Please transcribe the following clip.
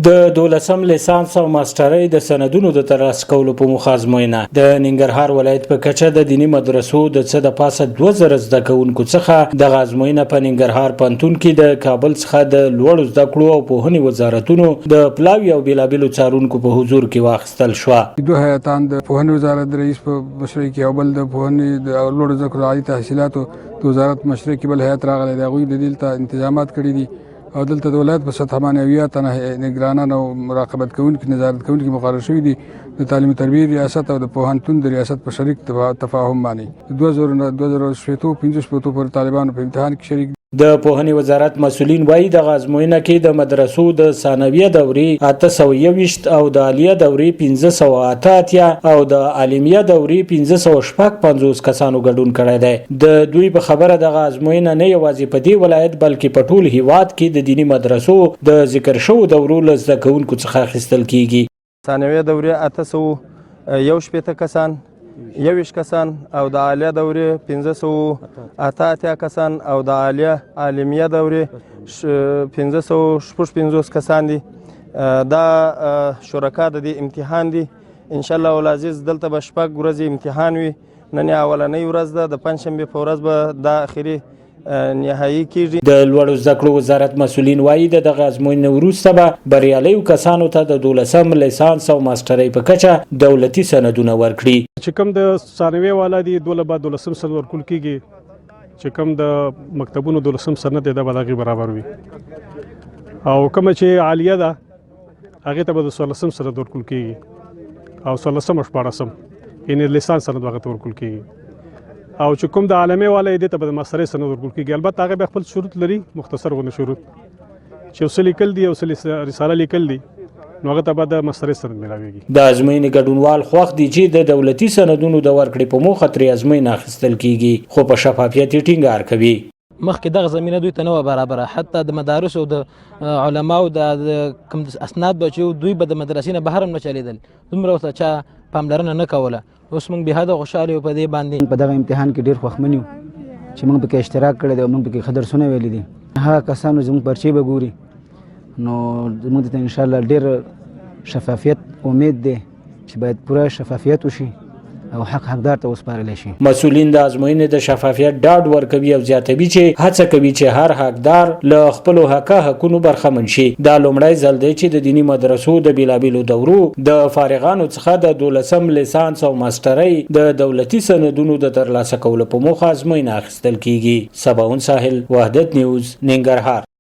د 12م لیسانس او ماسترۍ د سندونو د ترلاسه کولو په موخه ازموینه د ننګرهار ولایت په کچه د دینی مدرسو د څه د پاسه 2000 زده کوونکو څخه د ازموینه په ننګرهار پوهنتون کې د کابل څخه د لوړ زده کړو او پوهنې وزارتونو د پلاوی او بیلابیلو څارونکو په حضور کې واخیستل شو. دوه هیئتان د پوهنې وزارت رئیس په مشرۍ کې او بل د پوهنې د لوړ زده کړو عالی تحصیلاتو د وزارت مشرۍ کې بل هیئت راغلی دی. هغوی د دلته انتظامات کړي دي او دلته د ولایت په سطح باندې 80 تنه نگرانان او مراقبت کوونکي نظارت کوونکي مقرر شوي دي د تعلیم او تربیې ریاست او د پوهنتون د ریاست په شریک تفاهم باندې 2015 پر طالبانو په امتحان کې شریک. د پوهنې وزارت مسؤلین وایي د ازموینه کې د مدرسو د ثانویه دورې 821 او د عالیه دورې 588 او د عالمیه دورې 550 کسانو ګډون کړی دی. د دوی په خبره د ازموینه نه یوازې په دې ولایت بلکې په ټول هیواد کې د دینی مدرسو د ذکر شوو دورو له زده کوونکو څخه اخیستل کیږي. ثانویه دورې 821 کسان 21 کسان او د عالیه دورې 588 کسان او د عالمیه دورې 555 کسان دي. دا شرکا د دې امتحان دي. ان شاء الله العزیز دلته به شپږ ورځې امتحان وي. نن اولنۍ ورځ ده، د پنځشنبې په ورځ به دا اخري نهایی کیږي. د لوړو زده کړو وزارت مسؤلین وایي د دغه ازموینې وروسته به بریالیو کسانو ته د 12م لیسانس او ماسترۍ په کچه دولتي سندونه ورکړي. چې کوم د ثانویه والا دي دوله بعد 12م سند ورکول کیږي، چې کوم د مکتبونو 12م سند دی دا به دغه برابر وي، او کوم چې عالیه ده هغه ته به 14م سند ورکول کیږي او 14م 14م یعنی لیسانس سند هغه ته ورکول کیږي، او چې کوم د عالمي والا دی ته به د ماسترۍ سند ورکول کیږي. البته هغه به خپل شروط لري، مختصر غو شروط چې وسلی لیکل دي او رساله لیکل دي نو هغه ته به د ماسترۍ سند ملاويږي. د ازموینې ګډونوال خوښ دي چې د دولتي سندونو د ورکړې په موخه ترې ازموینه اخیستل کیږي، خو په شفافیت ټینګار کوي. مخکې دغه زمینه دوی ته نه وه برابره، حتی د مدارس او د علماو د کوم اسناد به چې دوی به د مدرسې نه بهر هم نه چلیدل، دومره ورته چا پاملرنه نه کوله. اوس موږ بېحده خوشحاله یو په دې باندې. په دغه امتحان کې ډېر خوښمن یو چې موږ پکې اشتراک کړی دی او موږ پکې ښه درسونه ویلي دي. هغه کسانو زموږ پرچې به ګوري نو زموږ ته انشاءالله ډېر شفافیت امید دی چې باید پوره شفافیت وشي او حقدار ته وسپارلی شي. مسؤلین د ازموینې د شفافیت ډاډ ورکوي او زیاتوي چې هڅه کوي چې هر حقدار له خپلو حقونو برخمن شي. دا لومړی ځل دی چې د دینی مدرسو د بیلابیلو دورو د فارغانو څخه د 12م لیسانس او ماسترۍ د دولتي سندونو د ترلاسه کولو په موخه ازموینه اخیستل کیږي. سباون ساحل، وحدت نیوز، ننګرهار.